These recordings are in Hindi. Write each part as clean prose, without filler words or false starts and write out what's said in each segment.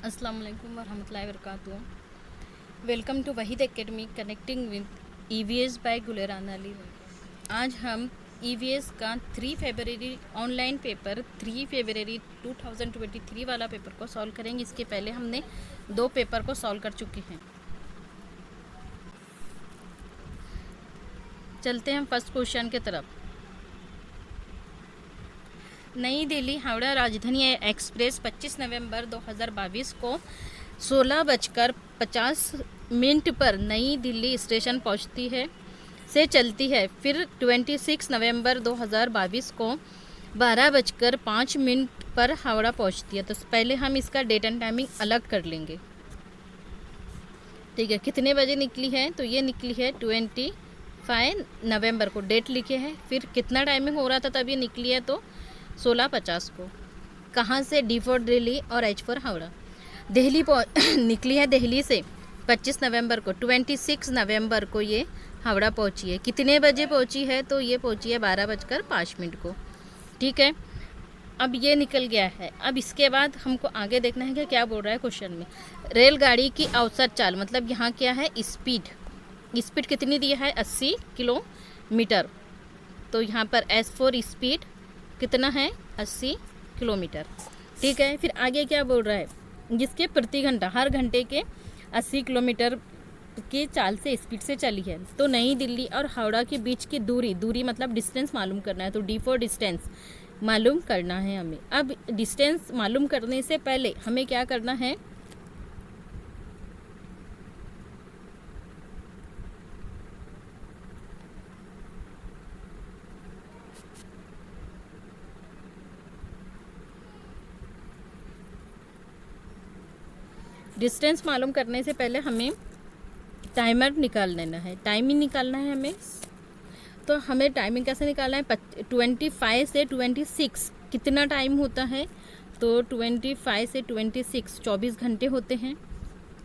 अस्सलाम वालेकुम वरहमतुल्लाहि वबरकातुहू। Welcome to Waheed academy connecting with EVS by Gulerana Ali. आज हम ईवीएस का 3 फरवरी ऑनलाइन पेपर 3 फरवरी 2023 वाला पेपर को सॉल्व करेंगे। इसके पहले हमने 2 पेपर को सॉल्व कर चुके हैं। चलते हैं हम फर्स्ट क्वेश्चन की तरफ। नई दिल्ली हावड़ा राजधानी एक्सप्रेस 25 नवंबर 2022 को 16:50 पर नई दिल्ली स्टेशन पहुंचती है से चलती है। फिर 26 नवंबर 2022 को 12:05 पर हावड़ा पहुंचती है। तो पहले हम इसका डेट एंड टाइमिंग अलग कर लेंगे। ठीक है, कितने बजे निकली है? तो ये निकली है 25 नवंबर को, डेट लिखे हैं। फिर कितना टाइमिंग हो रहा था तब ये निकली है, तो 16:50 को। कहाँ से? डी फॉर दिल्ली और एच फॉर हावड़ा। दिल्ली निकली है दिल्ली से 25 नवंबर को। 26 नवंबर को ये हावड़ा पहुंची है। कितने बजे पहुंची है? तो ये पहुंची है 12:05 को। ठीक है, अब ये निकल गया है। अब इसके बाद हमको आगे देखना है कि क्या बोल रहा है क्वेश्चन में। रेलगाड़ी की औसत चाल, मतलब यहाँ क्या है? स्पीड कितनी दी है? 80 किलोमीटर। तो यहाँ पर एस फॉर स्पीड कितना है? 80 किलोमीटर। ठीक है, फिर आगे क्या बोल रहा है? जिसके प्रति घंटा, हर घंटे के 80 किलोमीटर की चाल से स्पीड से चली है। तो नई दिल्ली और हावड़ा के बीच की दूरी मतलब डिस्टेंस मालूम करना है। तो डी फॉर डिस्टेंस मालूम करना है हमें। अब डिस्टेंस मालूम करने से पहले हमें क्या करना है? डिस्टेंस मालूम करने से पहले हमें टाइमर निकाल लेना है, टाइमिंग निकालना है हमें। तो हमें टाइमिंग कैसे निकालना है? 25 से 26 कितना टाइम होता है? तो 25 से 26 24 घंटे होते हैं।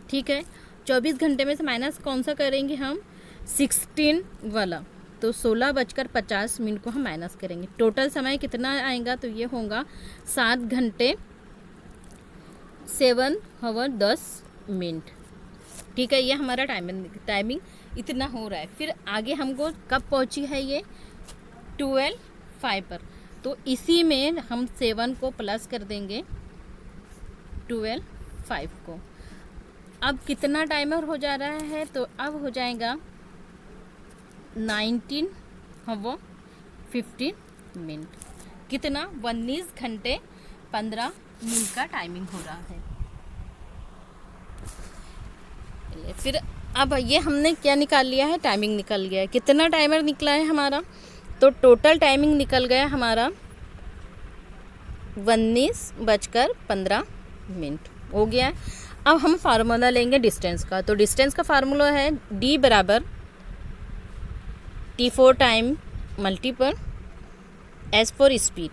ठीक है, 24 घंटे में से माइनस कौन सा करेंगे हम? 16 वाला। तो 16:50 को हम माइनस करेंगे। टोटल समय कितना आएगा? तो ये होगा 7 घंटे 7 आवर 10 मिनट। ठीक है, ये हमारा टाइमिंग इतना हो रहा है। फिर आगे हमको कब पहुंची है ये? 12:05 पर। तो इसी में हम 7 को प्लस कर देंगे 12:05 को। अब कितना टाइमर हो जा रहा है? तो अब हो जाएगा 19 आवर 15 मिनट। कितना? 19 घंटे 15 मिनट का टाइमिंग हो रहा है। फिर अब ये हमने क्या निकाल लिया है? टाइमिंग निकल गया है। कितना टाइमर निकला है हमारा? तो टोटल टाइमिंग निकल गया हमारा 19:15 हो गया है। अब हम फार्मूला लेंगे डिस्टेंस का। तो डिस्टेंस का फार्मूला है D बराबर T4 time multiple S for speed.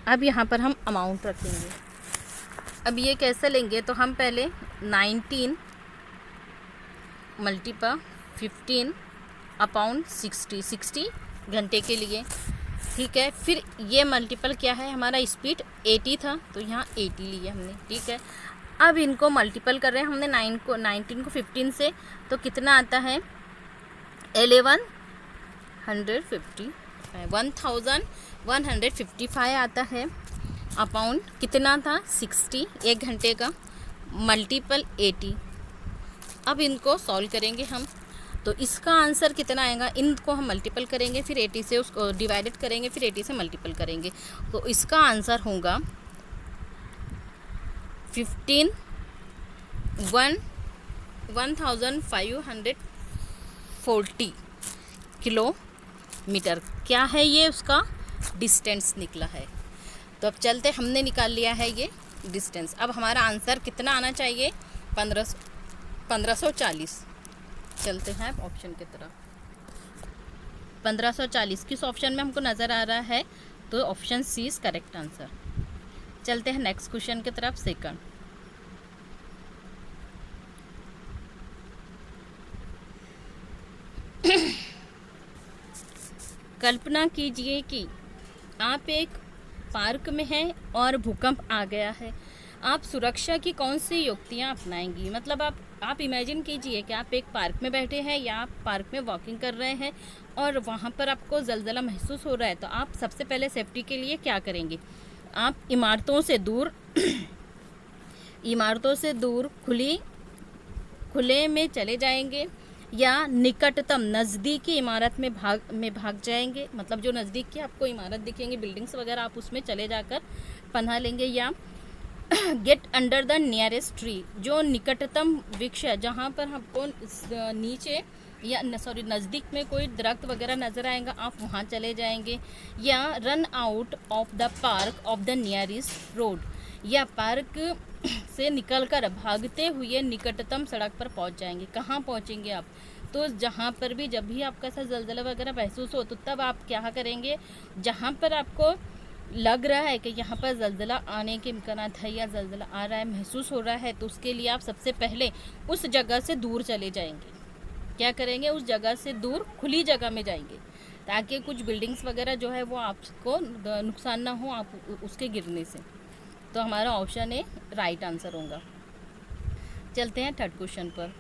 अब यहाँ पर हम अमाउंट रखेंगे। अब ये कैसे लेंगे? तो हम पहले 19 मल्टीपल 15 अपॉन 60 घंटे के लिए। ठीक है, फिर ये मल्टीपल क्या है? हमारा स्पीड 80 था, तो यहाँ 80 लिया हमने। ठीक है, अब इनको मल्टीपल कर रहे हैं हमने 19 को 15 से। तो कितना आता है? 1155 आता है। अपॉन कितना था? 60 एक घंटे का मल्टीपल 80। अब इनको सॉल्व करेंगे हम। तो इसका आंसर कितना आएगा? इनको हम मल्टीपल करेंगे, फिर 80 से उसको डिवाइडेड करेंगे, फिर 80 से मल्टीपल करेंगे। तो इसका आंसर होगा 1540 किलोमीटर। क्या है ये? उसका डिस्टेंस निकला है। तो अब चलते, हमने निकाल लिया है ये डिस्टेंस। अब हमारा आंसर कितना आना चाहिए? 1540। चलते हैं ऑप्शन की तरफ। 1540 किस ऑप्शन में हमको नज़र आ रहा है? तो option C is correct answer. चलते हैं नेक्स्ट क्वेश्चन की तरफ। सेकंड, कल्पना कीजिए कि आप एक पार्क में हैं और भूकंप आ गया है। आप सुरक्षा की कौन सी युक्तियाँ अपनाएंगी? मतलब आप इमेजिन कीजिए कि आप एक पार्क में बैठे हैं या आप पार्क में वॉकिंग कर रहे हैं और वहाँ पर आपको ज़लज़ला महसूस हो रहा है, तो आप सबसे पहले सेफ्टी के लिए क्या करेंगे? आप इमारतों से दूर खुले में चले जाएंगे या निकटतम नज़दीकी इमारत में भाग जाएंगे। मतलब जो नज़दीक की आपको इमारत दिखेंगी, बिल्डिंग्स वगैरह, आप उसमें चले जाकर पनाह लेंगे। या get under the nearest tree, जो निकटतम वृक्ष है जहाँ पर आपको नीचे या नज़दीक में कोई दरख्त वगैरह नज़र आएगा, आप वहाँ चले जाएंगे। या run out of the park of the nearest road, या पार्क से निकलकर भागते हुए निकटतम सड़क पर पहुँच जाएंगे। कहाँ पहुँचेंगे आप? तो जहाँ पर भी, जब भी आपका ऐसा ज़लज़ला वगैरह महसूस हो, तो तब आप क्या करेंगे? जहाँ पर आपको लग रहा है कि यहाँ पर ज़लज़ला आने के इम्कानात है या ज़लज़ला आ रहा है, महसूस हो रहा है, तो उसके लिए आप सबसे पहले उस जगह से दूर चले जाएंगे। क्या करेंगे? उस जगह से दूर खुली जगह में जाएंगे, ताकि कुछ बिल्डिंग्स वगैरह जो है वो आपको नुकसान ना हो आप उसके गिरने से। तो हमारा ऑप्शन ए राइट आंसर होगा। चलते हैं थर्ड क्वेश्चन पर।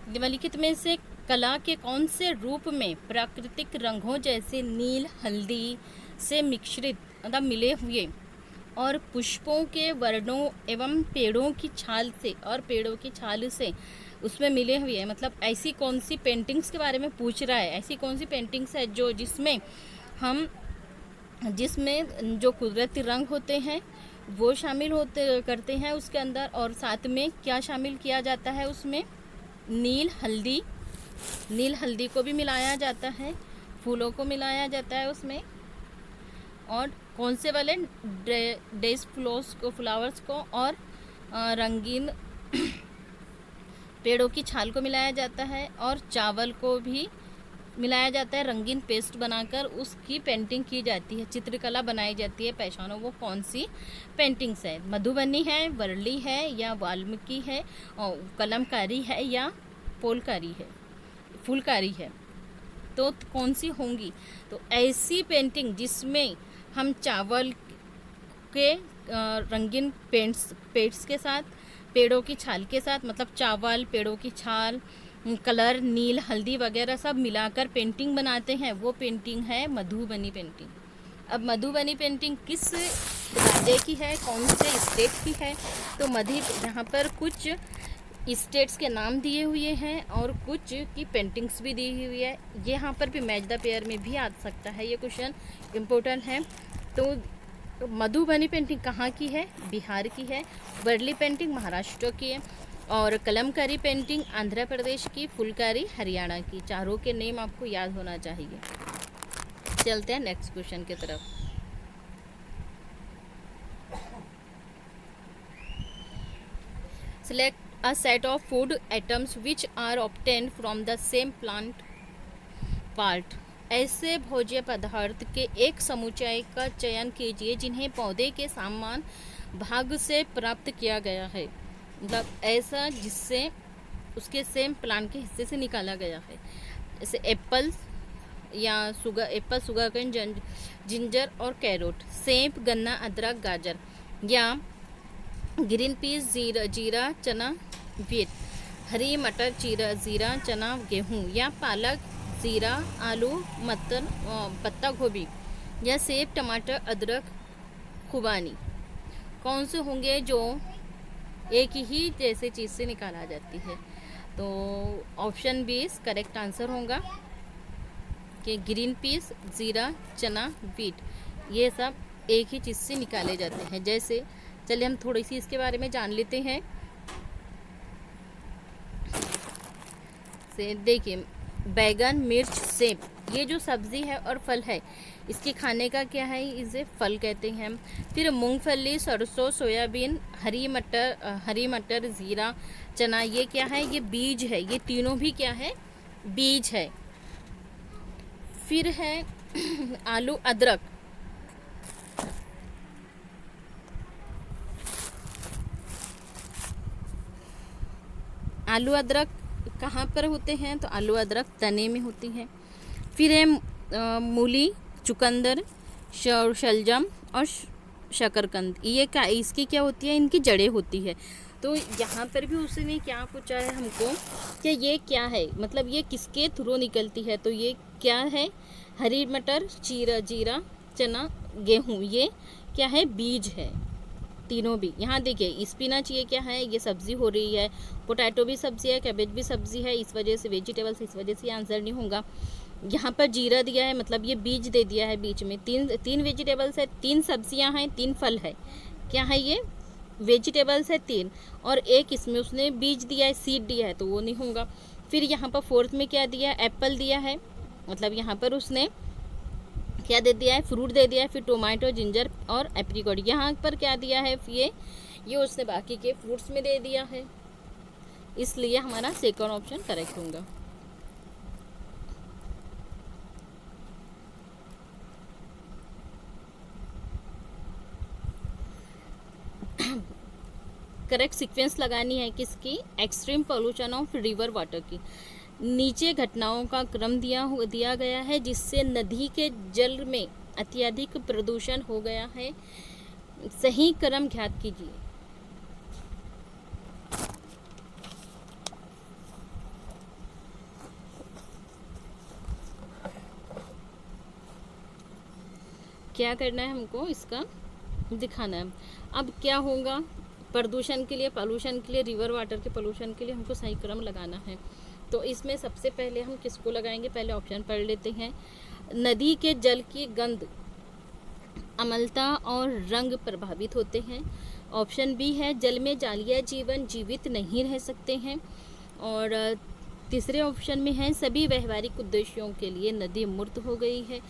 निम्नलिखित में से कला के कौन से रूप में प्राकृतिक रंगों जैसे नील, हल्दी से मिश्रित मतलब मिले हुए और पुष्पों के वर्णों एवं पेड़ों की छाल से उसमें मिले हुए हैं? मतलब ऐसी कौन सी पेंटिंग्स के बारे में पूछ रहा है। ऐसी कौन सी पेंटिंग्स है जिसमें जो कुदरती रंग होते हैं वो शामिल करते हैं उसके अंदर, और साथ में क्या शामिल किया जाता है उसमें? नील हल्दी को भी मिलाया जाता है, फूलों को मिलाया जाता है उसमें, और कौन से वाले? डेज फ्लावर्स को और रंगीन पेड़ों की छाल को मिलाया जाता है, और चावल को भी मिलाया जाता है। रंगीन पेस्ट बनाकर उसकी पेंटिंग की जाती है, चित्रकला बनाई जाती है। पहचानो वो कौन सी पेंटिंग्स है? मधुबनी है, वर्ली है, या वाल्मीकि है, और कलमकारी है, या फुलकारी है। तो कौन सी होंगी? तो ऐसी पेंटिंग जिसमें हम चावल के रंगीन पेंट्स के साथ, पेड़ों की छाल के साथ, मतलब चावल, पेड़ों की छाल, कलर, नील, हल्दी वगैरह सब मिलाकर पेंटिंग बनाते हैं, वो पेंटिंग है मधुबनी पेंटिंग। अब मधुबनी पेंटिंग किस राज्य की है, कौन से स्टेट की है? तो यहाँ पर कुछ स्टेट्स के नाम दिए हुए हैं और कुछ की पेंटिंग्स भी दी हुई है। ये यहाँ पर भी मैच द पेयर में भी आ सकता है, ये क्वेश्चन इम्पोर्टेंट है। तो मधुबनी पेंटिंग कहाँ की है? बिहार की है। वर्ली पेंटिंग महाराष्ट्र की है, और कलमकारी पेंटिंग आंध्र प्रदेश की, फुलकारी हरियाणा की। चारों के नेम आपको याद होना चाहिए। चलते हैं नेक्स्ट क्वेश्चन की तरफ। Select a set of food items which are obtained from the same plant part. ऐसे भोज्य पदार्थ के एक समुच्चय का चयन कीजिए जिन्हें पौधे के समान भाग से प्राप्त किया गया है। मतलब ऐसा जिससे उसके सेम प्लांट के हिस्से से निकाला गया है। जैसे एप्पल, शुगरकेन, जिंजर और कैरोट। सेब, गन्ना, अदरक, गाजर। या ग्रीन पीस, जीरा, चना, वीट। हरी मटर, जीरा, चना, गेहूँ। या पालक, जीरा, आलू, मटर, पत्ता गोभी। या सेब, टमाटर, अदरक, खुबानी। कौन से होंगे जो एक ही जैसे चीज़ से निकाला जाती है? तो ऑप्शन बी करेक्ट आंसर होगा कि ग्रीन पीस, जीरा, चना, वीट, ये सब एक ही चीज़ से निकाले जाते हैं। जैसे चलिए हम थोड़ी सी इसके बारे में जान लेते हैं। से देखिए, बैगन, मिर्च, सेब, ये जो सब्ज़ी है और फल है, इसके खाने का क्या है? इसे फल कहते हैं। फिर मूंगफली, सरसों, सोयाबीन, हरी मटर, जीरा, चना, ये क्या है? ये बीज है। ये तीनों भी क्या है? बीज है। फिर है आलू, अदरक, आलू अदरक कहाँ पर होते हैं, तो आलू अदरक तने में होती है। फिर है मूली, चुकंदर, शलजम और शकरकंद। ये क्या, इसकी क्या होती है, इनकी जड़ें होती है। तो यहाँ पर भी उसने क्या पूछा है हमको कि ये क्या है, मतलब ये किसके थ्रू निकलती है। तो ये क्या है, हरी मटर, जीरा, चना, गेहूँ, ये क्या है, बीज है तीनों भी। यहाँ देखिए स्पिनच, ये क्या है, ये सब्जी हो रही है। पोटैटो भी सब्जी है, कैबेज भी सब्जी है, इस वजह से वेजिटेबल्स, इस वजह से आंसर नहीं होगा। यहाँ पर जीरा दिया है, मतलब ये बीज दे दिया है बीच में। तीन वेजिटेबल्स है, 3 सब्जियाँ हैं, 3 फल है। क्या है ये, वेजिटेबल्स है 3, और एक इसमें उसने बीज दिया है, सीड दिया है, तो वो नहीं होगा। फिर यहाँ पर फोर्थ में क्या दिया है, एप्पल दिया है, मतलब यहाँ पर उसने क्या दे दिया है, फ्रूट दे दिया है। फिर टोमेटो, जिंजर और एप्रिकॉट, यहाँ पर क्या दिया है, ये उसने बाकी के फ्रूट्स में दे दिया है, इसलिए हमारा सेकंड ऑप्शन करेक्ट होगा। करेक्ट सीक्वेंस लगानी है किसकी, extreme pollution of river water की। नीचे घटनाओं का क्रम दिया गया है जिससे नदी के जल में अत्यधिक प्रदूषण हो गया है। सही क्रम ज्ञात कीजिए। क्या करना है हमको, इसका दिखाना है। अब क्या होगा, प्रदूषण के लिए, पॉल्यूशन के लिए, रिवर वाटर के पॉल्यूशन के लिए हमको सही क्रम लगाना है। तो इसमें सबसे पहले हम किसको लगाएंगे, पहले ऑप्शन पढ़ लेते हैं। नदी के जल की गंध, अम्लता और रंग प्रभावित होते हैं। ऑप्शन बी है, जल में जलीय जीवन जीवित नहीं रह सकते हैं। और तीसरे ऑप्शन में है, सभी व्यवहारिक उद्देश्यों के लिए नदी मूर्त हो गई है।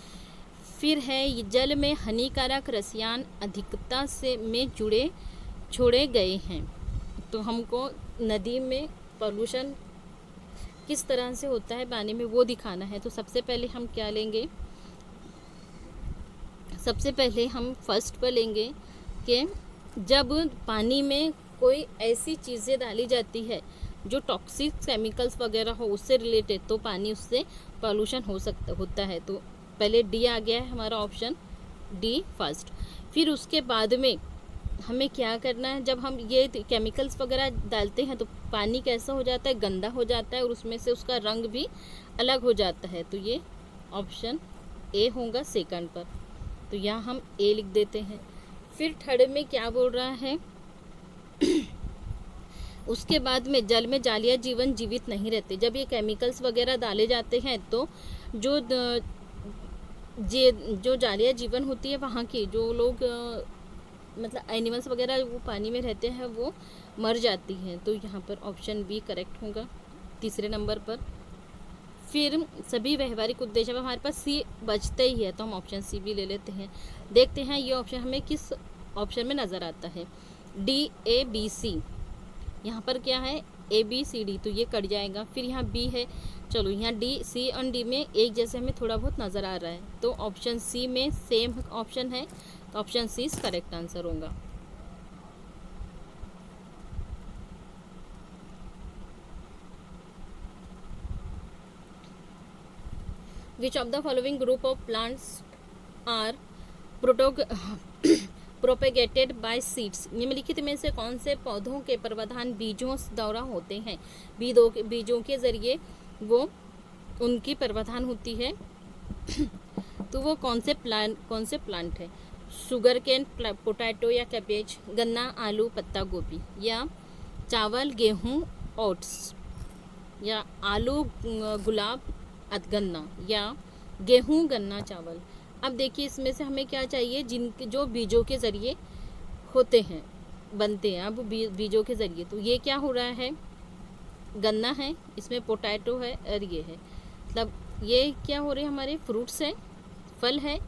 फिर है, जल में हानिकारक रसायन अधिकता से में छोड़े गए हैं। तो हमको नदी में पॉल्यूशन किस तरह से होता है पानी में, वो दिखाना है। तो सबसे पहले हम क्या लेंगे, सबसे पहले हम फर्स्ट पर लेंगे कि जब पानी में कोई ऐसी चीज़ें डाली जाती है जो टॉक्सिक केमिकल्स वगैरह हो उससे रिलेटेड, तो पानी उससे पॉल्यूशन होता है। तो पहले डी आ गया है हमारा ऑप्शन डी फर्स्ट। फिर उसके बाद में हमें क्या करना है, जब हम ये केमिकल्स वगैरह डालते हैं तो पानी कैसा हो जाता है, गंदा हो जाता है, और उसमें से उसका रंग भी अलग हो जाता है। तो ये ऑप्शन ए होगा सेकंड पर। तो यहाँ हम ए लिख देते हैं। फिर थर्ड में क्या बोल रहा है उसके बाद में जल में जालिया जीवन जीवित नहीं रहते। जब ये केमिकल्स वगैरह डाले जाते हैं तो जो जालिया जीवन होती है वहाँ की, जो लोग मतलब एनिमल्स वगैरह वो पानी में रहते हैं, वो मर जाती हैं। तो यहाँ पर ऑप्शन बी करेक्ट होगा तीसरे नंबर पर। फिर सभी व्यवहारिक उद्देश्य, अब हमारे पास सी बचते ही है तो हम ऑप्शन सी भी ले लेते हैं। देखते हैं ये ऑप्शन हमें किस ऑप्शन में नज़र आता है। डी ए बी सी, यहाँ पर क्या है, ए बी सी डी, तो ये कट जाएगा। फिर यहाँ बी है, चलो यहाँ डी, सी और डी में एक जैसे हमें थोड़ा बहुत नज़र आ रहा है, तो ऑप्शन सी में सेम ऑप्शन है, तो ऑप्शन सी करेक्ट आंसर होगा। Which of the following group of plants are propagated by seeds? निम्नलिखित में से कौन से पौधों के प्रवर्धन बीजों द्वारा होते हैं? बीजों के जरिए वो उनकी प्रवर्धन होती है। तो वो कौन से प्लांट है? शुगर केन, पोटैटो या कैबेज, गन्ना, आलू, पत्ता गोभी, या चावल, गेहूँ, ओट्स, या आलू, गुलाब, गन्ना, या गेहूँ, गन्ना, चावल। अब देखिए इसमें से हमें क्या चाहिए, जो बीजों के ज़रिए होते हैं, बनते हैं। अब बीजों के ज़रिए तो ये क्या हो रहा है, गन्ना है, इसमें पोटैटो है, और ये है, मतलब ये क्या हो रहे हैं, हमारे फ्रूट्स हैं, फल है,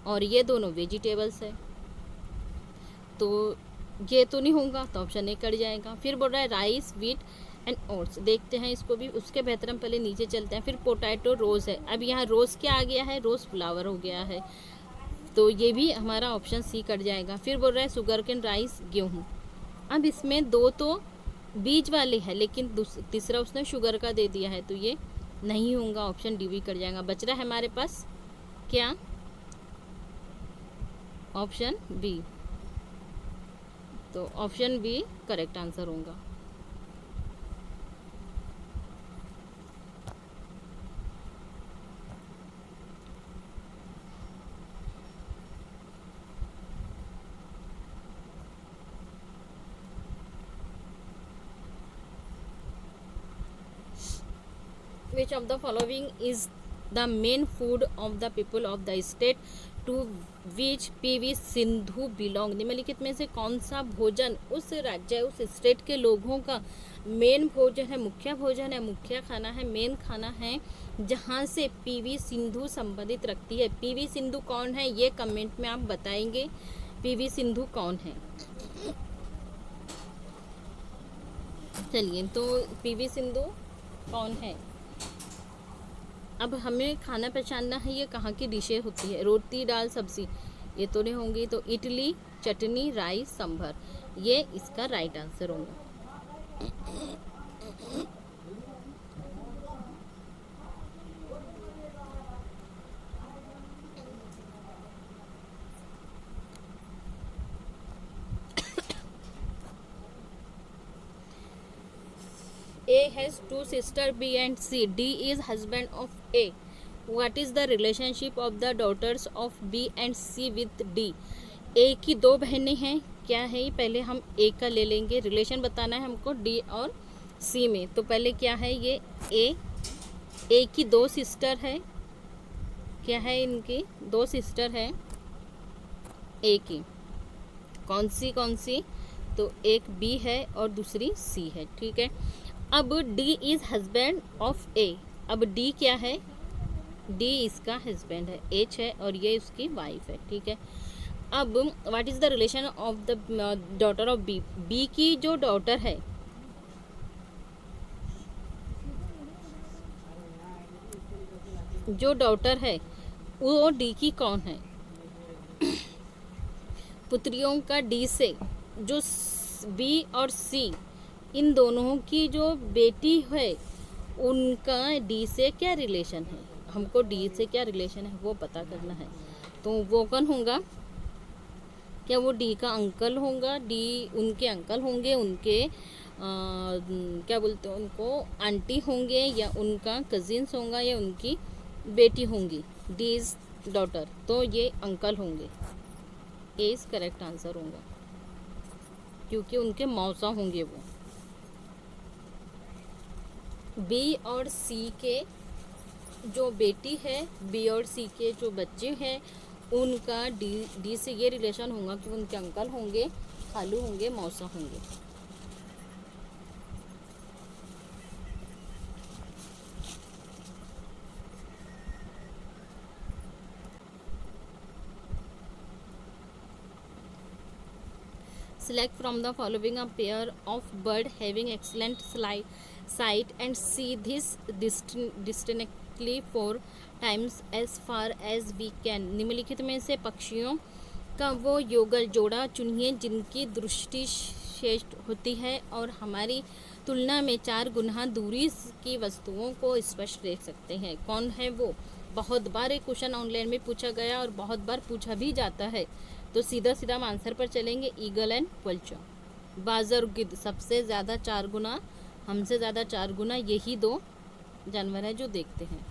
और ये दोनों वेजिटेबल्स है। तो ये तो नहीं होगा, तो ऑप्शन ए कट जाएगा। फिर बोल रहा है राइस, व्हीट एंड ओट्स, देखते हैं इसको भी, उसके बेहतर हम पहले नीचे चलते हैं। फिर पोटैटो, रोज़ है, अब यहाँ रोज़ क्या आ गया है, रोज़ फ्लावर हो गया है, तो ये भी हमारा ऑप्शन सी कट जाएगा। फिर बोल रहा है शुगर केन, राइस, गेहूँ। अब इसमें दो तो बीज वाले है, लेकिन तीसरा उसने शुगर का दे दिया है, तो ये नहीं होगा, ऑप्शन डी भी कर जाएगा। बच रहा है हमारे पास क्या? Option B. तो ऑप्शन बी करेक्ट आंसर होगा। Which of the following is the main food of the people of the state to which PV Sindhu belong? निम्नलिखित में से कौन सा भोजन उस राज्य, उस स्टेट के लोगों का मेन भोजन है, मुख्य भोजन है, मुख्य खाना है, मेन खाना है, जहाँ से PV सिंधु संबंधित रखती है? PV सिंधु कौन है, ये कमेंट में आप बताएंगे। PV सिंधु कौन है? चलिए, तो PV सिंधु कौन है? अब हमें खाना पहचानना है, ये कहाँ की डिशें होती है। रोटी दाल सब्जी ये तो नहीं होंगी, तो इडली चटनी राइस सांभर, ये इसका राइट आंसर होगा। A has two sisters B and C. D is husband of A. What is the relationship of the daughters of B and C with D? A की दो बहनें हैं, क्या है? पहले हम A का ले लेंगे, रिलेशन बताना है हमको D और C में। तो पहले क्या है ये A की दो सिस्टर है, क्या है? इनकी दो सिस्टर है A की, कौन सी? तो एक B है और दूसरी C है, ठीक है। अब D is husband of A। अब D क्या है? D इसका हस्बैंड है, H है, और ये उसकी वाइफ है, ठीक है। अब what is the relation of the daughter of B? B की जो डॉटर है, वो D की कौन है? पुत्रियों का D से, जो B और C इन दोनों की जो बेटी है उनका D से क्या रिलेशन है? हमको D से क्या रिलेशन है वो पता करना है। तो वो कौन होगा? क्या वो D का अंकल होगा? D उनके अंकल होंगे, उनके क्या बोलते हैं उनको, आंटी होंगे, या उनका कजिन्स होगा, या उनकी बेटी होंगी? D इज डॉटर, तो ये अंकल होंगे। ए इज करेक्ट आंसर होगा, क्योंकि उनके मौसा होंगे वो। बी और सी के जो बेटी है, बी और सी के जो बच्चे हैं, उनका डी से ये रिलेशन होगा कि उनके अंकल होंगे, खालू होंगे, मौसा होंगे। Select from the following a pair of bird having excellent sight and see this distinctly 4 times as far as we can. निम्नलिखित में से पक्षियों का वो युगल जोड़ा चुनिए जिनकी दृष्टि श्रेष्ठ होती है और हमारी तुलना में 4 गुना दूरी की वस्तुओं को स्पष्ट देख सकते हैं। कौन है वो? बहुत बार एक क्वेश्चन ऑनलाइन में पूछा गया और बहुत बार पूछा भी जाता है, तो सीधा हम आंसर पर चलेंगे। ईगल एंड वल्चर, बाज और गिद्ध, सबसे ज़्यादा 4 गुना, हमसे ज़्यादा 4 गुना यही दो जानवर है जो देखते हैं।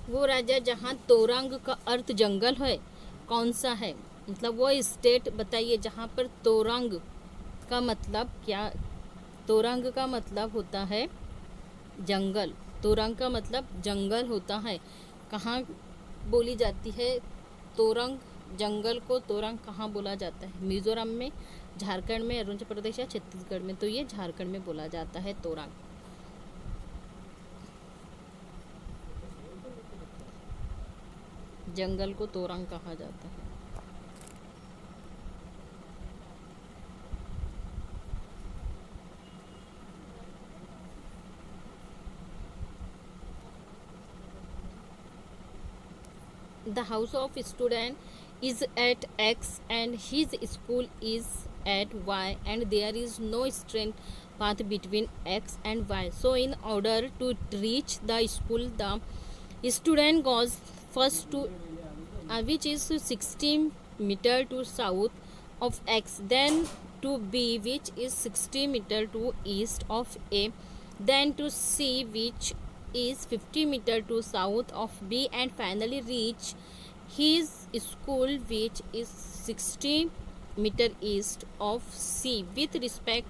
वो राज्य जहाँ तोरंग का अर्थ जंगल है कौन सा है? मतलब वो स्टेट बताइए जहाँ पर तोरंग का मतलब क्या? तोरंग का मतलब होता है जंगल, तोरंग का मतलब जंगल होता है। कहाँ बोली जाती है तोरंग? जंगल को तोरंग कहाँ बोला जाता है? मिजोरम में, झारखंड में, अरुणाचल प्रदेश या छत्तीसगढ़ में? तो ये झारखंड में बोला जाता है तोरंग। जंगल को तोरंग कहा जाता है। The house of student is at X and his school is at Y, and there is no straight path between X and Y. So in order to reach the school, the student goes first to which is 60 meter to south of X, then to B which is 60 meter to east of A, then to C which is 50 meter to south of B, and finally reach his school which is 60 meter east of C. With respect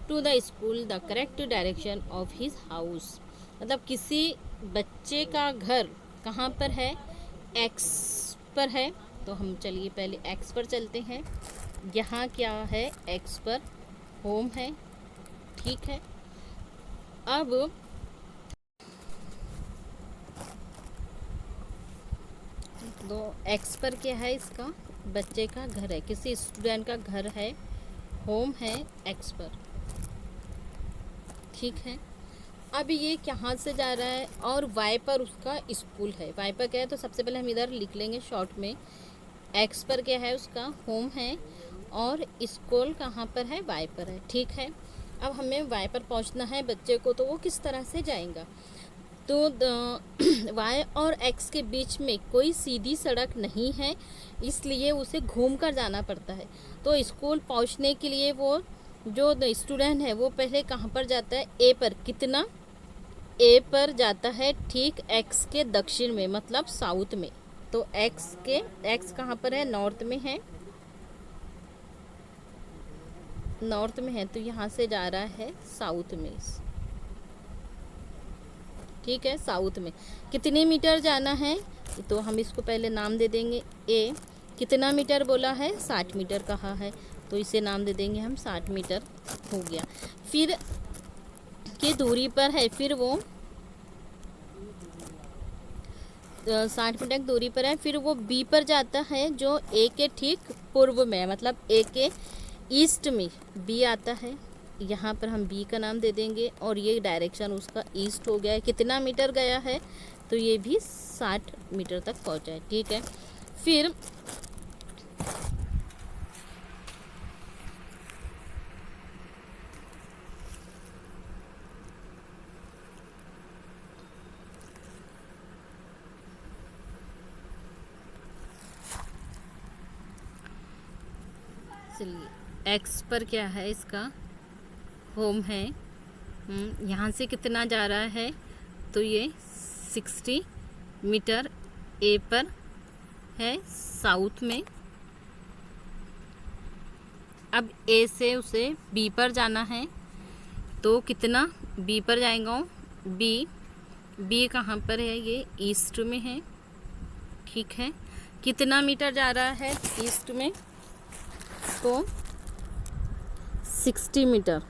to the school, the correct direction of his house. मतलब किसी बच्चे का घर कहाँ पर है, X पर है। तो हम चलिए पहले X पर चलते हैं। यहाँ क्या है, X पर होम है, ठीक है। अब तो X पर क्या है, इसका बच्चे का घर है, किसी स्टूडेंट का घर है, होम है X पर, ठीक है। अब ये कहाँ से जा रहा है, और Y पर उसका स्कूल है। Y पर क्या है, तो सबसे पहले हम इधर लिख लेंगे शॉर्ट में। X पर क्या है, उसका होम है, और स्कूल कहाँ पर है, Y पर है, ठीक है। अब हमें Y पर पहुँचना है बच्चे को, तो वो किस तरह से जाएगा। तो Y और X के बीच में कोई सीधी सड़क नहीं है, इसलिए उसे घूम कर जाना पड़ता है। तो स्कूल पहुंचने के लिए वो जो स्टूडेंट है वो पहले कहाँ पर जाता है, ए पर। कितना, ए पर जाता है, ठीक X के दक्षिण में, मतलब साउथ में। तो X कहाँ पर है, नॉर्थ में है, नॉर्थ में है, तो यहाँ से जा रहा है साउथ में, ठीक है। साउथ में कितने मीटर जाना है, तो हम इसको पहले नाम दे देंगे ए। कितना मीटर बोला है, 60 मीटर कहा है, तो इसे नाम दे देंगे हम 60 मीटर, हो गया। फिर की दूरी पर है, फिर वो 60 मीटर की दूरी पर है, फिर वो बी पर जाता है जो ए के ठीक पूर्व में है, मतलब ए के ईस्ट में बी आता है। यहाँ पर हम बी का नाम दे देंगे, और ये डायरेक्शन उसका ईस्ट हो गया है। कितना मीटर गया है, तो ये भी 60 मीटर तक पहुँचा है, ठीक है। फिर चलिए एक्स पर क्या है, इसका होम है। यहाँ से कितना जा रहा है, तो ये 60 मीटर ए पर है, साउथ में। अब ए से उसे बी पर जाना है, तो कितना बी पर जाएगा, बी कहाँ पर है, ये ईस्ट में है, ठीक है। कितना मीटर जा रहा है ईस्ट में, तो 60 मीटर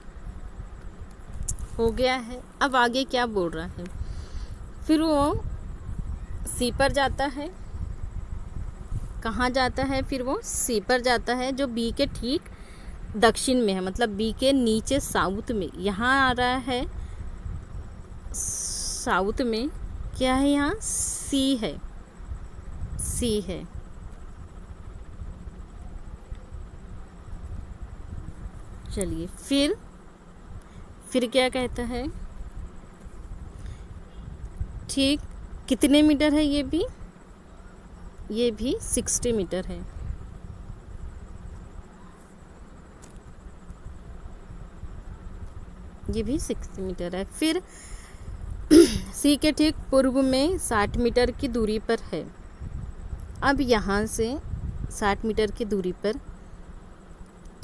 हो गया है। अब आगे क्या बोल रहा है, फिर वो सी पर जाता है। कहाँ जाता है, फिर वो सी पर जाता है जो बी के ठीक दक्षिण में है, मतलब बी के नीचे साउथ में। यहाँ आ रहा है साउथ में, क्या है, यहाँ सी है, सी है। चलिए फिर क्या कहता है, ठीक कितने मीटर है, ये भी 60 मीटर है। ये भी 60 मीटर है। फिर सी के ठीक पूर्व में 60 मीटर की दूरी पर है। अब यहाँ से 60 मीटर की दूरी पर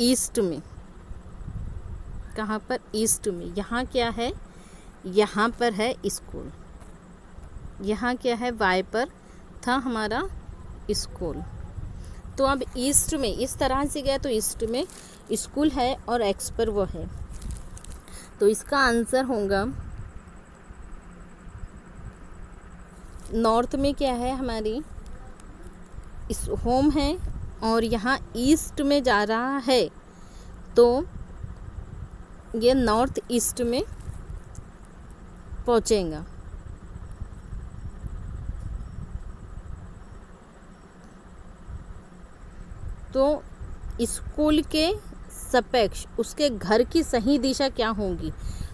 ईस्ट में, कहाँ पर, ईस्ट में, यहाँ क्या है, यहाँ पर है स्कूल। यहाँ क्या है, वाई पर था हमारा स्कूल। तो अब ईस्ट में इस तरह से गया, तो ईस्ट में स्कूल है और एक्स पर वो है, तो इसका आंसर होगा नॉर्थ में क्या है, हमारी इस होम है, और यहाँ ईस्ट में जा रहा है, तो ये नॉर्थ ईस्ट में पहुँचेगा। तो स्कूल के सापेक्ष उसके घर की सही दिशा क्या होगी?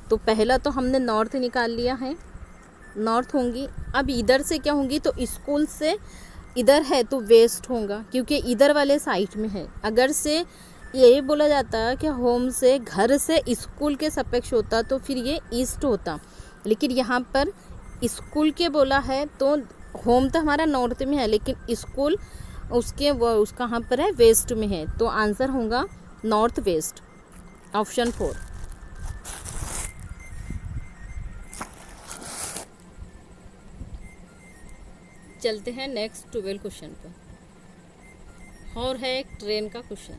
तो पहला तो हमने नॉर्थ निकाल लिया है, नॉर्थ होंगी। अब इधर से क्या होंगी? तो स्कूल से इधर है तो वेस्ट होगा, क्योंकि इधर वाले साइड में है। अगर से ये बोला जाता कि होम से, घर से स्कूल के सापेक्ष होता तो फिर ये ईस्ट होता, लेकिन यहाँ पर स्कूल के बोला है तो होम तो हमारा नॉर्थ में है, लेकिन स्कूल उस कहाँ पर है? वेस्ट में है। तो आंसर होगा नॉर्थ वेस्ट, ऑप्शन 4। चलते हैं नेक्स्ट 12 क्वेश्चन पर, और है एक ट्रेन का क्वेश्चन।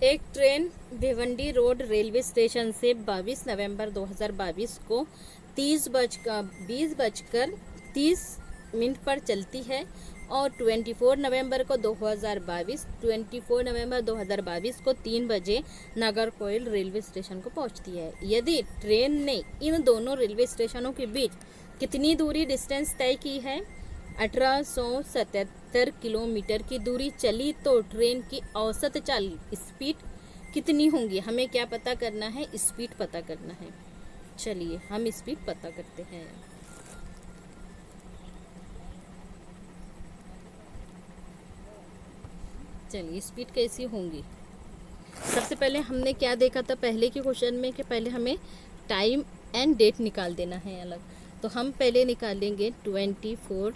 एक train Bhiwandi road railway station से 22 नवंबर 2022 को 20 बजकर 30 पर चलती है और 24 नवंबर 2022 को 3 बजे नागरकोइल रेलवे स्टेशन को पहुंचती है। यदि ट्रेन ने इन दोनों रेलवे स्टेशनों के बीच कितनी दूरी डिस्टेंस तय की है? 1877 किलोमीटर की दूरी चली तो ट्रेन की औसत चाल स्पीड कितनी होंगी? हमें क्या पता करना है? स्पीड पता करना है। चलिए हम स्पीड पता करते हैं। चलिए स्पीड कैसी होंगी? सबसे पहले हमने क्या देखा था पहले के क्वेश्चन में कि पहले हमें टाइम एंड डेट निकाल देना है अलग। तो हम पहले निकालेंगे 24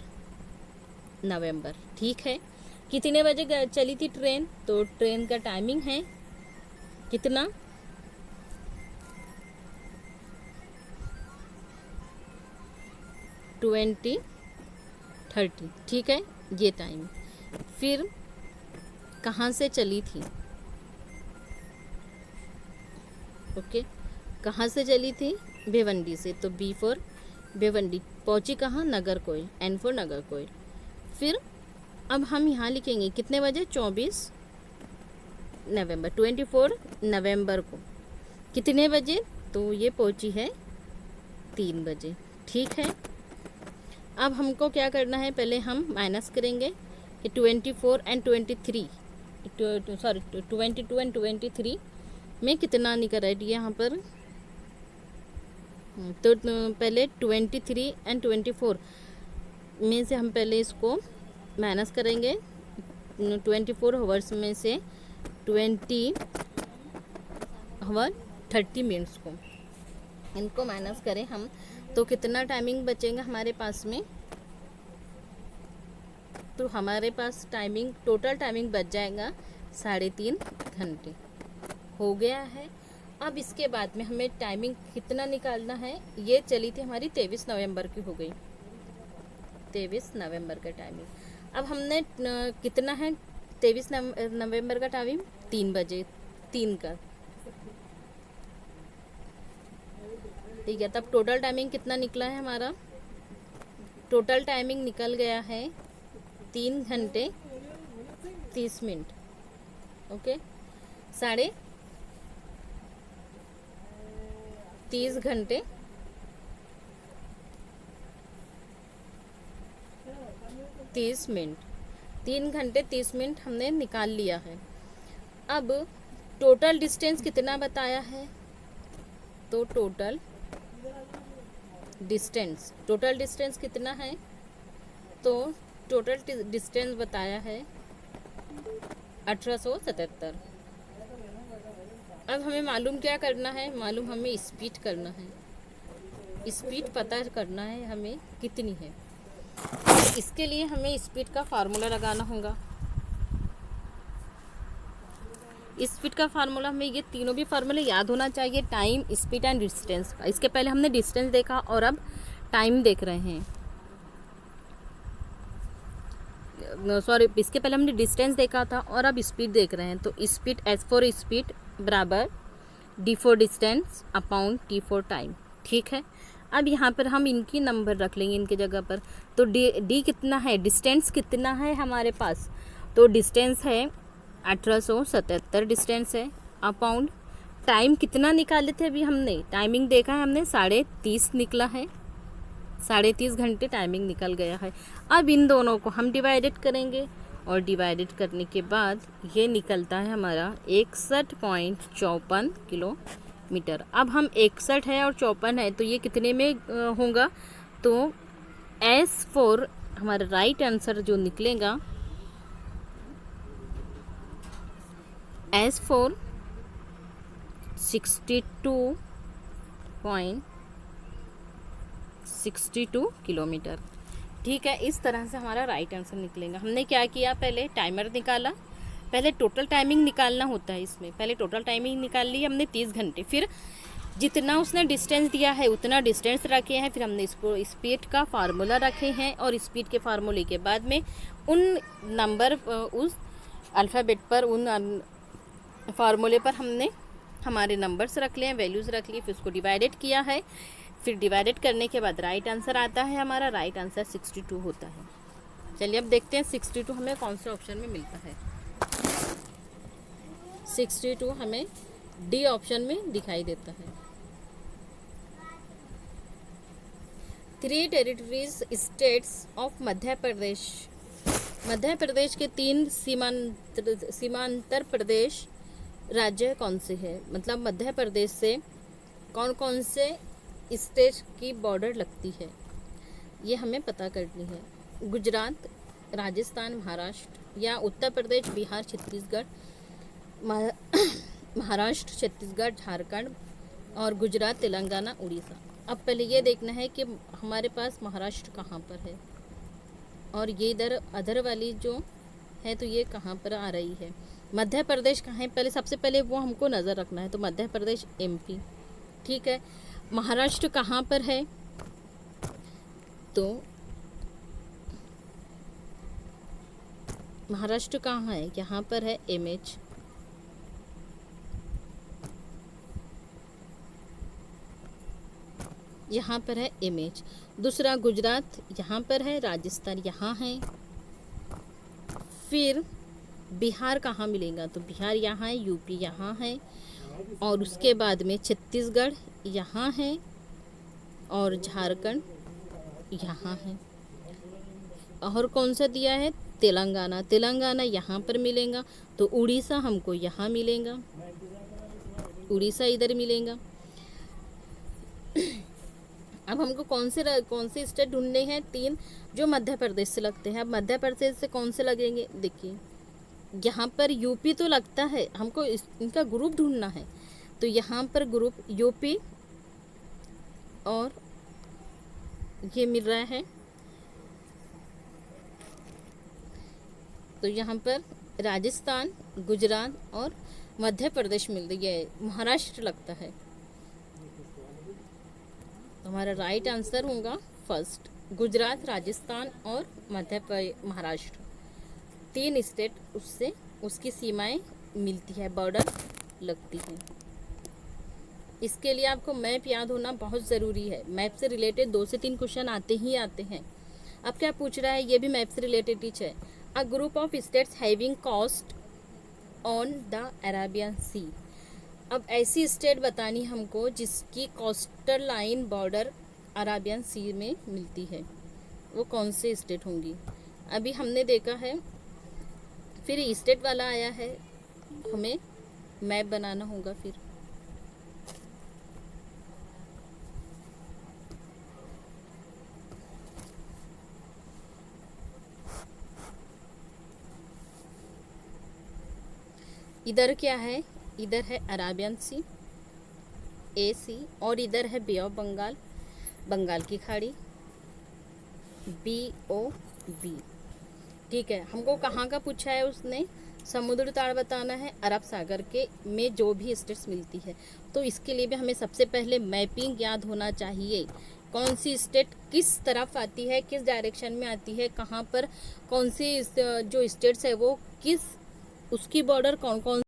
नवंबर, ठीक है। कितने बजे चली थी ट्रेन? तो ट्रेन का टाइमिंग है कितना? 20:30, ठीक है, ये टाइम। फिर कहाँ से चली थी? ओके, कहाँ से चली थी? भिवंडी से। तो B फॉर भिवंडी, पहुँची कहाँ? Nagercoil, N for Nagercoil. फिर अब हम यहाँ लिखेंगे कितने बजे? 24 नवंबर, 24 नवंबर को कितने बजे? तो ये पहुँची है 3 बजे, ठीक है। अब हमको क्या करना है? पहले हम माइनस करेंगे कि 24 एंड 23 सॉरी 22 एंड 23 में कितना निकल रहा है यहाँ पर? तो पहले 23 एंड 24 में से हम पहले इसको माइनस करेंगे। 24 आवर्स में से 20 आवर 30 मिनट्स को इनको माइनस करें हम, तो कितना टाइमिंग बचेगा हमारे पास में? तो हमारे पास टाइमिंग, टोटल टाइमिंग बच जाएगा 3.5 घंटे। हो गया है। अब इसके बाद में हमें टाइमिंग कितना निकालना है? ये चली थी हमारी 23 नवंबर की, हो गई 23 नवंबर का टाइमिंग। अब हमने कितना है 23 नवंबर का टाइमिंग? 3 बजे, 3 का, ठीक है। तब टोटल टाइमिंग कितना निकला है हमारा? टोटल टाइमिंग निकल गया है 3 घंटे 30 मिनट, ओके। 30 घंटे 30 मिनट, 3 घंटे 30 मिनट हमने निकाल लिया है। अब टोटल डिस्टेंस कितना बताया है? तो टोटल डिस्टेंस कितना है? तो टोटल डिस्टेंस बताया है 1877। अब हमें मालूम क्या करना है? मालूम हमें स्पीड करना है। स्पीड पता करना है हमें कितनी है। इसके लिए हमें स्पीड का फार्मूला लगाना होगा। स्पीड का फार्मूला हमें, ये तीनों भी फार्मूले याद होना चाहिए, टाइम, स्पीड एंड डिस्टेंस का। इसके पहले हमने डिस्टेंस देखा और अब टाइम देख रहे हैं। सॉरी, इसके पहले हमने डिस्टेंस देखा था और अब स्पीड देख रहे हैं। तो स्पीड, S फॉर स्पीड बराबर D for distance upon T for time, ठीक है। अब यहाँ पर हम इनकी नंबर रख लेंगे इनके जगह पर। तो D कितना है? डिस्टेंस कितना है हमारे पास? तो डिस्टेंस है 1877 डिस्टेंस है, अपॉन टाइम कितना निकाले थे अभी हमने, टाइमिंग देखा है हमने 30:30 निकला है, 30:30 घंटे टाइमिंग निकल गया है। अब इन दोनों को हम डिवाइडेड करेंगे और डिवाइडेड करने के बाद ये निकलता है हमारा 61.54 किलोमीटर। अब हम 61 है और 54 है तो ये कितने में होगा, तो S4 हमारा राइट आंसर जो निकलेगा S4 62.62 किलोमीटर। ठीक है, इस तरह से हमारा राइट आंसर निकलेगा। हमने क्या किया, पहले टाइमर निकाला, पहले टोटल टाइमिंग निकालना होता है इसमें, पहले टोटल टाइमिंग निकाल ली हमने 30 घंटे, फिर जितना उसने डिस्टेंस दिया है उतना डिस्टेंस रखे हैं, फिर हमने इसको स्पीड का फार्मूला रखे हैं और स्पीड के फार्मूले के बाद में उन नंबर उस अल्फ़ाबेट पर उन फार्मूले पर हमने हमारे नंबर्स रख लिए हैं, वैल्यूज़ रख ली, फिर उसको डिवाइडेड किया है, फिर डिवाइडेड करने के बाद राइट आंसर आता है, हमारा राइट आंसर 62 होता है। चलिए अब देखते हैं 62 हमें कौन से ऑप्शन में मिलता है। 62 हमें डी ऑप्शन में दिखाई देता है। 3 territories states of Madhya Pradesh, Madhya Pradesh के 3 सीमांतर प्रदेश राज्य कौन से हैं, मतलब मध्य प्रदेश से कौन कौन से स्टेट की बॉर्डर लगती है, ये हमें पता करनी है। गुजरात, राजस्थान, महाराष्ट्र, या उत्तर प्रदेश, बिहार, छत्तीसगढ़, महाराष्ट्र, छत्तीसगढ़, झारखंड, और गुजरात, तेलंगाना, उड़ीसा। अब पहले ये देखना है कि हमारे पास महाराष्ट्र कहाँ पर है और ये इधर अदर वाली जो है तो ये कहाँ पर आ रही है। मध्य प्रदेश कहाँ है, पहले सबसे पहले वो हमको नज़र रखना है, तो मध्य प्रदेश MP। ठीक है, महाराष्ट्र कहाँ पर है, तो महाराष्ट्र कहाँ है, यहाँ पर है MH। यहाँ पर है MH। दूसरा गुजरात यहाँ पर है, राजस्थान यहाँ है। फिर बिहार कहाँ मिलेगा, तो बिहार यहाँ है, UP यहाँ है, और उसके बाद में छत्तीसगढ़ यहाँ है और झारखंड यहाँ है। और कौन सा दिया है, तेलंगाना, तेलंगाना यहाँ पर मिलेगा, तो उड़ीसा हमको यहाँ मिलेगा, उड़ीसा इधर मिलेगा। अब हमको कौन से स्टेट ढूंढने हैं, 3 जो मध्य प्रदेश से लगते हैं। अब मध्य प्रदेश से कौन से लगेंगे, देखिए यहाँ पर UP तो लगता है, हमको इनका ग्रुप ढूंढना है, तो यहाँ पर ग्रुप UP और ये मिल रहा है, तो यहाँ पर राजस्थान, गुजरात और मध्य प्रदेश मिल रही है, महाराष्ट्र लगता है। तो हमारा राइट आंसर होगा फर्स्ट, गुजरात, राजस्थान और महाराष्ट्र, 3 स्टेट उससे उसकी सीमाएं मिलती है, बॉर्डर लगती है। इसके लिए आपको मैप याद होना बहुत ज़रूरी है। मैप से रिलेटेड 2 से 3 क्वेश्चन आते ही आते हैं। अब क्या पूछ रहा है, ये भी मैप से रिलेटेड ही है। A group of states having coast on the Arabian sea. अब ऐसी स्टेट बतानी हमको जिसकी coastal line border Arabian sea में मिलती है, वो कौन से स्टेट होंगी। अभी हमने देखा है, फिर स्टेट वाला आया है, हमें मैप बनाना होगा। फिर इधर क्या है, इधर है अरेबियन सी AC, और इधर है बे ऑफ बंगाल, बंगाल की खाड़ी BOB। ठीक है, हमको कहाँ का पूछा है उसने, समुद्र ताड़ बताना है अरब सागर के में जो भी स्टेट्स मिलती है। तो इसके लिए भी हमें सबसे पहले मैपिंग याद होना चाहिए, कौन सी स्टेट किस तरफ आती है, किस डायरेक्शन में आती है, कहाँ पर कौन सी जो स्टेट्स है वो किस, उसकी बॉर्डर कौन कौन।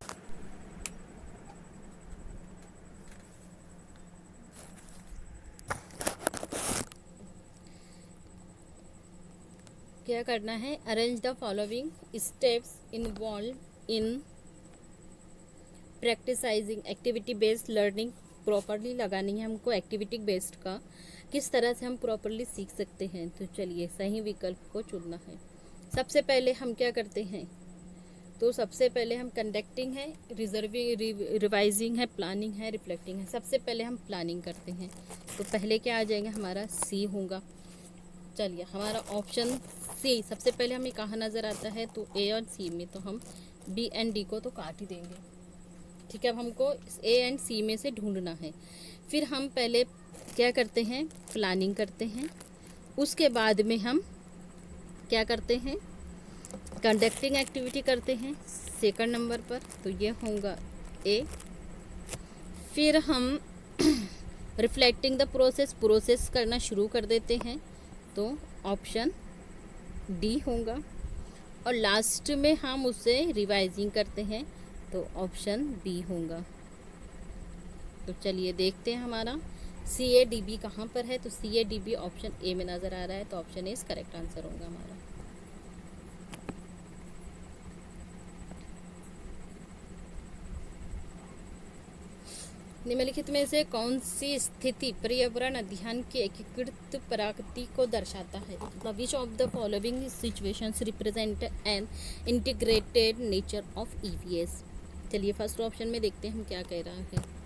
क्या करना है, arrange the following steps involved in practising activity based learning properly लगानी है हमको। एक्टिविटी बेस्ड का किस तरह से हम प्रॉपरली सीख सकते हैं, तो चलिए सही विकल्प को चुनना है। सबसे पहले हम क्या करते हैं, तो सबसे पहले हम कंडक्टिंग है, रिवाइजिंग है, प्लानिंग है, रिफ्लेक्टिंग है। सबसे पहले हम प्लानिंग करते हैं, तो पहले क्या आ जाएगा, हमारा सी होगा। चलिए हमारा ऑप्शन सी सबसे पहले हमें कहाँ नज़र आता है, तो ए और सी में, तो हम बी एंड डी को तो काट ही देंगे। ठीक है, अब हमको ए एंड सी में से ढूंढना है। फिर हम पहले क्या करते हैं, प्लानिंग करते हैं। उसके बाद में हम क्या करते हैं, कंडक्टिंग एक्टिविटी करते हैं सेकंड नंबर पर, तो ये होगा ए। फिर हम रिफ्लेक्टिंग द प्रोसेस करना शुरू कर देते हैं, तो ऑप्शन डी होगा। और लास्ट में हम उसे रिवाइजिंग करते हैं, तो ऑप्शन बी होगा। तो चलिए देखते हैं हमारा सी ए डी बी कहाँ पर है, तो C A D B option A में नज़र आ रहा है, तो ऑप्शन ए करेक्ट आंसर होगा हमारा। निम्नलिखित में से कौन सी स्थिति पर्यावरण अध्ययन की एकीकृत प्रकृति को दर्शाता है। Which of the following situations represent an integrated nature of EVS. चलिए फर्स्ट ऑप्शन में देखते हैं हम क्या कह रहा है।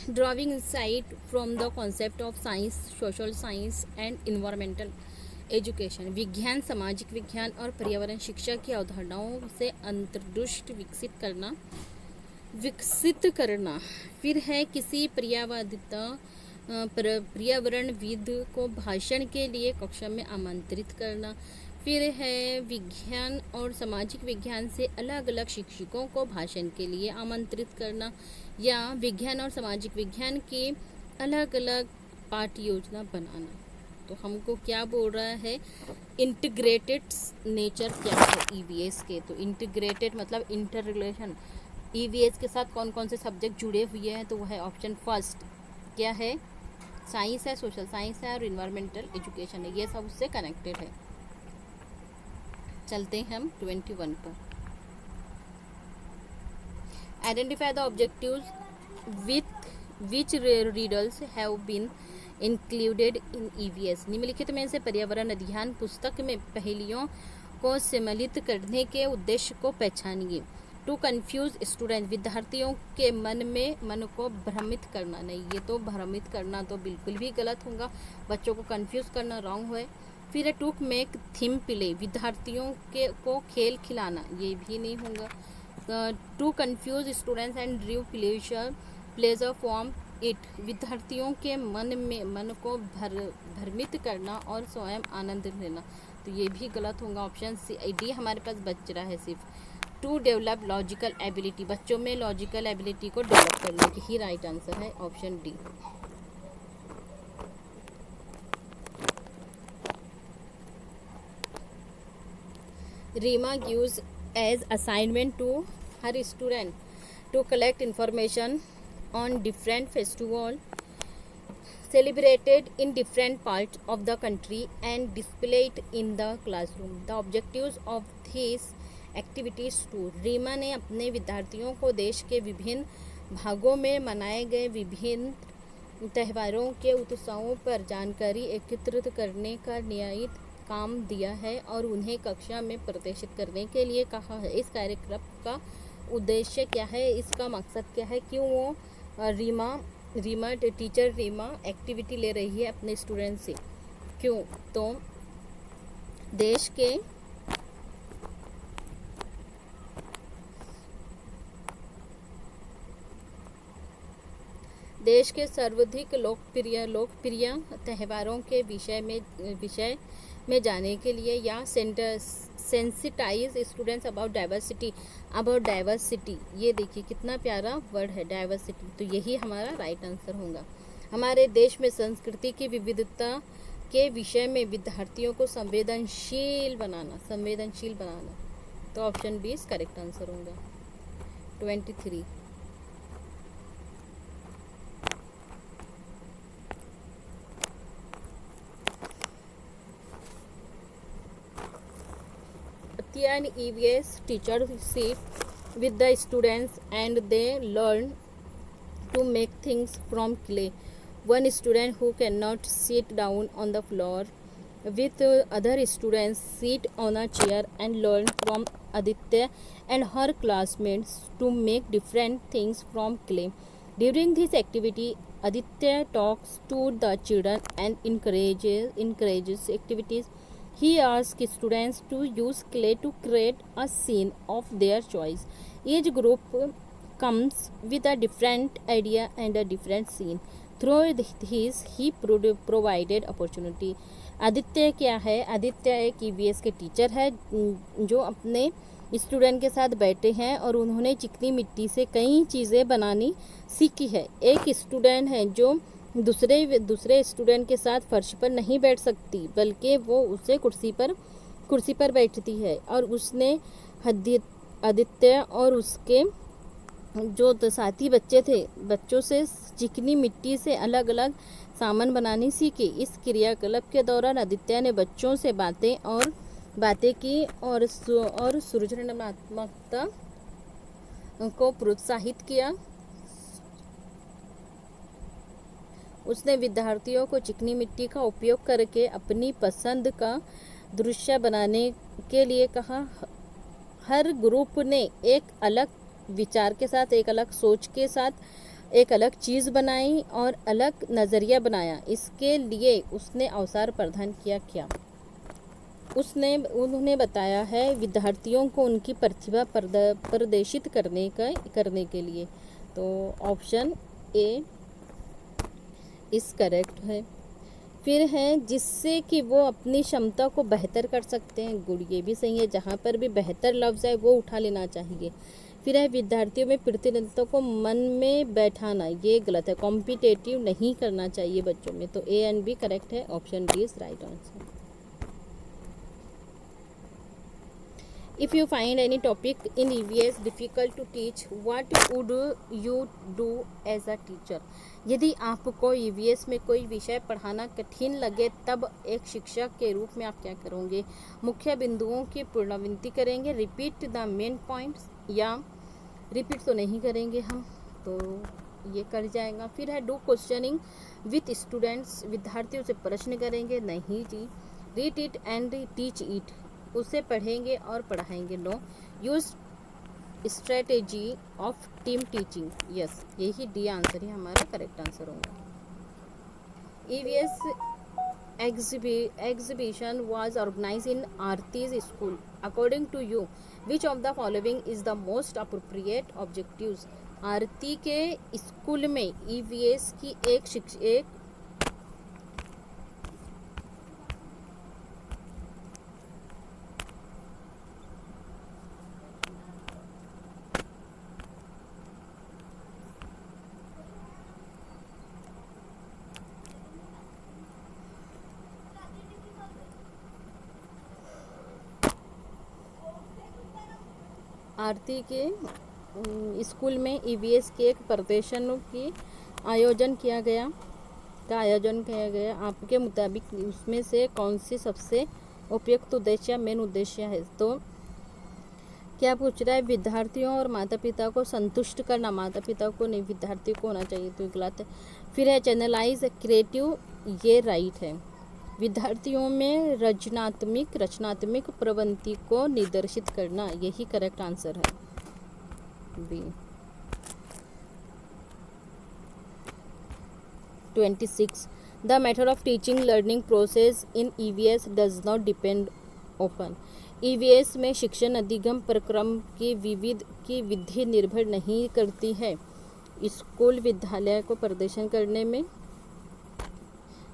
Drawing insight from the concept of science, social science and environmental education. विज्ञान, सामाजिक विज्ञान और पर्यावरण शिक्षा की अवधारणाओं से अंतर्दृष्टि विकसित करना। फिर है किसी पर्यावरणविद को भाषण के लिए कक्षा में आमंत्रित करना। फिर है विज्ञान और सामाजिक विज्ञान से अलग अलग शिक्षकों को भाषण के लिए आमंत्रित करना, या विज्ञान और सामाजिक विज्ञान की अलग अलग पाठ योजना बनाना। तो हमको क्या बोल रहा है, इंटीग्रेटेड नेचर क्या है ईवीएस के, तो इंटीग्रेटेड मतलब इंटर रिलेशन। ईवीएस के साथ कौन कौन से सब्जेक्ट जुड़े हुए हैं, तो वह है ऑप्शन फर्स्ट क्या है, साइंस है, सोशल साइंस है और इन्वायरमेंटल एजुकेशन है, ये सब उससे कनेक्टेड है। चलते हैं हम 21 पर। Identify the objectives with which readers have been included in EVS. निम्नलिखित में से पर्यावरण अध्ययन पुस्तक में पहेलियों को सम्मिलित करने के उद्देश्य को पहचानिए। टू कन्फ्यूज स्टूडेंट, विद्यार्थियों के मन को भ्रमित करना। नहीं, ये तो भ्रमित करना तो बिल्कुल भी गलत होगा, बच्चों को कन्फ्यूज करना रॉन्ग है। फिर है टू मेक थीम प्ले, विद्यार्थियों को खेल खिलाना, ये भी नहीं होगा। To confuse students and derive pleasure form it, विद्यार्थियों के मन को भ्रमित करना और स्वयं आनंद लेना, तो ये भी गलत होगा। ऑप्शन सी डी हमारे पास बच रहा है सिर्फ। टू डेवलप लॉजिकल एबिलिटी, बच्चों में लॉजिकल एबिलिटी को डेवलप करने की ही राइट आंसर है option D. Rima gives as assignment to her student to collect information on different festival celebrated in different parts of the country and displayed in the classroom. The objectives of these activities too. Rima ने अपने विद्यार्थियों को देश के विभिन्न भागों में मनाए गए विभिन्न त्योहारों के उत्सवों पर जानकारी एकत्रित करने का न्यायिक काम दिया है और उन्हें कक्षा में प्रदर्शित करने के लिए कहा है। इस कार्यक्रम का उद्देश्य क्या है, इसका मकसद क्या है, क्यों वो टीचर रीमा एक्टिविटी ले रही है अपने स्टूडेंट से, क्यों, तो देश के सर्वाधिक लोकप्रिय त्योहारों के विषय में जाने के लिए, या सेंसिटाइज स्टूडेंट्स अबाउट डाइवर्सिटी। ये देखिए कितना प्यारा वर्ड है डाइवर्सिटी, तो यही हमारा राइट आंसर होगा। हमारे देश में संस्कृति की विविधता के विषय में विद्यार्थियों को संवेदनशील बनाना, तो ऑप्शन बी करेक्ट आंसर होगा। 23 अति Aditya and EVS teacher sit with the students and they learn to make things from clay. One student who cannot sit down on the floor with other students sit on a chair and learn from Aditya and her classmates to make different things from clay. During this activity, Aditya talks to the children and encourages activities. He asks students to use clay to create a scene of their choice. Each group comes with a different idea and a different scene. Through this, he provided opportunity. Aditya क्या है? आदित्य एक EVS के टीचर है जो अपने स्टूडेंट के साथ बैठे हैं और उन्होंने चिकनी मिट्टी से कई चीज़ें बनानी सीखी है। एक स्टूडेंट है जो दूसरे स्टूडेंट के साथ फर्श पर नहीं बैठ सकती, बल्कि वो उसे कुर्सी पर बैठती है और उसने आदित्य और उसके जो साथी बच्चे थे बच्चों से चिकनी मिट्टी से अलग अलग सामान बनानी सीखी। इस क्रियाकलाप के दौरान आदित्य ने बच्चों से बातें की और सृजनात्मकता को प्रोत्साहित किया। उसने विद्यार्थियों को चिकनी मिट्टी का उपयोग करके अपनी पसंद का दृश्य बनाने के लिए कहा। हर ग्रुप ने एक अलग विचार के साथ, एक अलग सोच के साथ एक अलग चीज़ बनाई और अलग नज़रिया बनाया। इसके लिए उसने अवसर प्रदान किया। क्या उन्होंने बताया है? विद्यार्थियों को उनकी प्रतिभा प्रदर्शित करने के लिए। तो ऑप्शन ए इस करेक्ट है। फिर है जिससे कि वो अपनी क्षमता को बेहतर कर सकते हैं। गुड, ये भी सही है। जहाँ पर भी बेहतर लफ्ज़ है वो उठा लेना चाहिए। फिर है विद्यार्थियों में प्रतिनिधित्व को मन में बैठाना। ये गलत है, कॉम्पिटेटिव नहीं करना चाहिए बच्चों में। तो ए एंड बी करेक्ट है, option D is right answer. If you find any topic in EVS difficult to teach, what would you do as a teacher? यदि आपको EVS में कोई विषय पढ़ाना कठिन लगे तब एक शिक्षक के रूप में आप क्या करोगे? मुख्य बिंदुओं की पुनरावृत्ति करेंगे, रिपीट द मेन पॉइंट्स, या रिपीट तो नहीं करेंगे हम, तो ये कर जाएगा। फिर है डू क्वेश्चनिंग विथ स्टूडेंट्स, विद्यार्थियों से प्रश्न करेंगे, नहीं जी। Read it and teach it, उसे पढ़ेंगे और पढ़ाएंगे, no. Use strategy of team teaching, yes, यही डी आंसर ही हमारा करेक्ट आंसर होगा। EVS exhibition was organized in Aarti's school. According to you, which of the following is the most appropriate objectives? आरती के स्कूल में EVS की एक आरती के स्कूल में EVS के एक प्रदर्शन की आयोजन किया गया। आपके मुताबिक उसमें से कौन सी सबसे उपयुक्त उद्देश्य, मेन उद्देश्य है? तो क्या पूछ रहा है? विद्यार्थियों और माता पिता को संतुष्ट करना। माता पिता को नहीं, विद्यार्थी को होना चाहिए, तो गलत है। फिर है चैनलाइज क्रिएटिव, ये राइट है। विद्यार्थियों में रचनात्मक प्रवृत्ति को निर्देशित करना, यही करेक्ट आंसर है, B. 26 the method of teaching learning process in EVS does not depend on. EVS में शिक्षण अधिगम प्रक्रम की विधि निर्भर नहीं करती है स्कूल विद्यालय को प्रदर्शन करने में,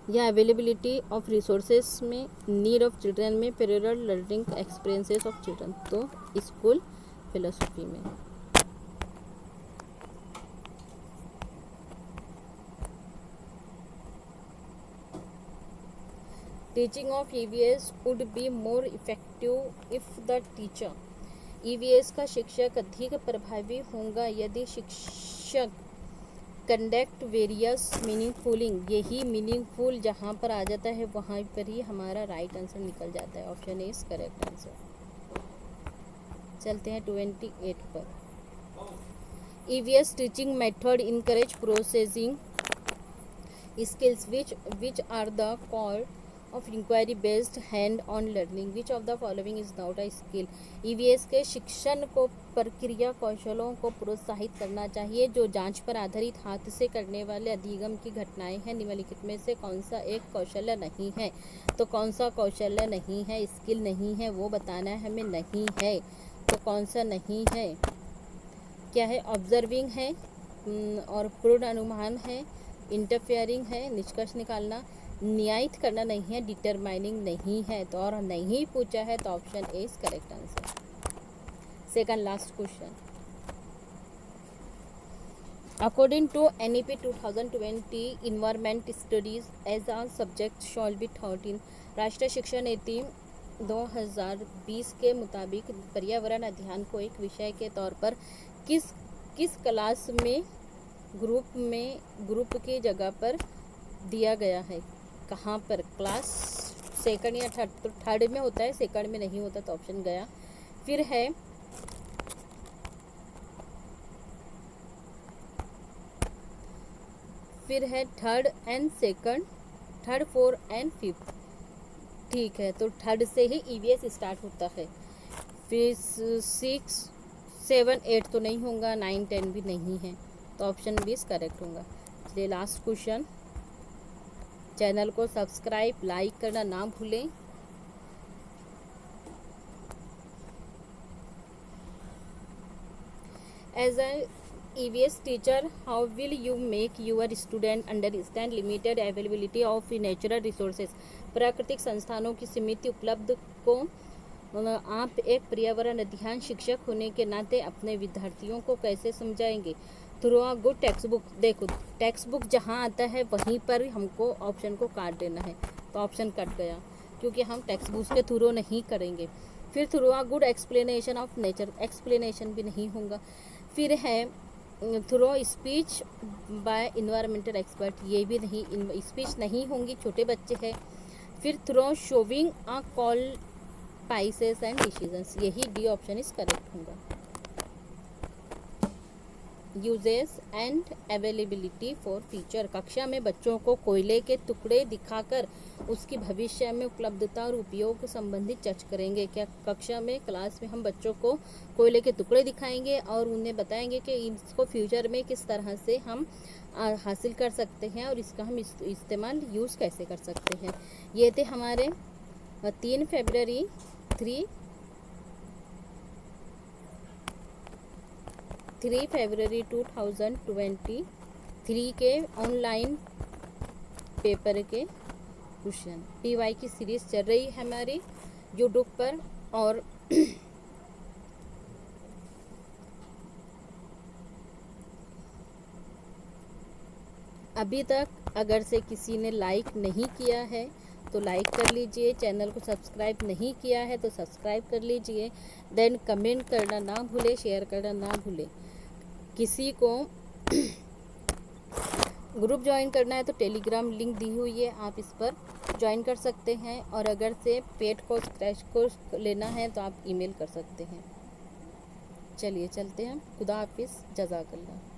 या अवेलेबिलिटी ऑफ रिसोर्सेस में, नीड ऑफ चिल्ड्रन में, parallel learning experiences of children, तो स्कूल फिलोसफी में। Teaching of EVS would be more effective if the teacher, EVS का शिक्षक अधिक प्रभावी होगा यदि शिक्षक कंडक्ट वेरियस मीनिंगफुलिंग, यही मीनिंगफुल जहाँ पर आ जाता है वहाँ पर ही हमारा राइट आंसर निकल जाता है। Option A is correct answer. चलते हैं 28 पर। EVS teaching method encourage processing skills which are the core of inquiry based hand on learning, which of the following is not a skill। EVS के शिक्षण को प्रक्रिया कौशलों को प्रोत्साहित करना चाहिए जो जांच पर आधारित हाथ से करने वाले अधिगम की घटनाएं हैं। निम्नलिखित में से कौन सा एक कौशल्य नहीं है? तो कौन सा कौशल्य नहीं है, स्किल नहीं है, वो बताना है हमें। नहीं है तो कौन सा नहीं है? क्या है? ऑब्जर्विंग है और पूर्ण अनुमान है, इंटरफेयरिंग है, निष्कर्ष निकालना, न्यायित करना नहीं है, डिटरमाइनिंग नहीं है। तो और नहीं पूछा है तो option A is correct answer. Second last question. According to NEP 2020 environment studies as a subject shall be taught in। राष्ट्रीय शिक्षा नीति 2020 के मुताबिक पर्यावरण अध्ययन को एक विषय के तौर पर किस क्लास में ग्रुप की जगह पर दिया गया है? कहाँ पर? क्लास सेकंड या थर्ड? तो थर्ड में होता है, सेकंड में नहीं होता, तो ऑप्शन गया। फिर है third and second, third, fourth and fifth. ठीक है, तो थर्ड से ही EVS स्टार्ट होता है। फिर 6, 7, 8 तो नहीं होगा, 9, 10 भी नहीं है, तो ऑप्शन बी इज करेक्ट होगा। चलिए लास्ट क्वेश्चन। चैनल को सब्सक्राइब, लाइक करना ना भूलें। As a EVS teacher, how will you make your student understand limited availability of natural resources. प्राकृतिक संस्थानों की सीमित उपलब्ध को आप एक पर्यावरण अध्ययन शिक्षक होने के नाते अपने विद्यार्थियों को कैसे समझाएंगे? Through a good text book. देखो टेक्स्ट बुक जहाँ आता है वहीं पर हमको ऑप्शन को काट देना है, तो ऑप्शन कट गया क्योंकि हम टेक्स्ट बुक के थ्रू नहीं करेंगे। फिर through a good explanation of nature, explanation भी नहीं होगा। फिर है through speech bye environmental expert, ये भी नहीं, स्पीच नहीं होंगी, छोटे बच्चे हैं। फिर through showing a call spices and decisions, यही डी ऑप्शन इज करेक्ट होगा। Uses and availability for teacher, कक्षा में बच्चों को कोयले के टुकड़े दिखाकर उसकी भविष्य में उपलब्धता और उपयोग संबंधित चर्चा करेंगे। क्या कक्षा में, क्लास में हम बच्चों को कोयले के टुकड़े दिखाएंगे और उन्हें बताएंगे कि इसको फ्यूचर में किस तरह से हम हासिल कर सकते हैं और इसका हम इस्तेमाल यूज़ कैसे कर सकते हैं। ये थे हमारे 3 फरवरी 2023 के ऑनलाइन पेपर के क्वेश्चन। PY की सीरीज चल रही है हमारी यूट्यूब पर, और अभी तक अगर से किसी ने लाइक नहीं किया है तो लाइक कर लीजिए, चैनल को सब्सक्राइब नहीं किया है तो सब्सक्राइब कर लीजिए, देन कमेंट करना ना भूले, शेयर करना ना भूले। किसी को ग्रुप ज्वाइन करना है तो टेलीग्राम लिंक दी हुई है, आप इस पर ज्वाइन कर सकते हैं, और अगर से पेड कोर्स, क्रैश कोर्स लेना है तो आप ईमेल कर सकते हैं। चलिए चलते हैं, खुदा हाफिज़, जज़ाकल्लाह।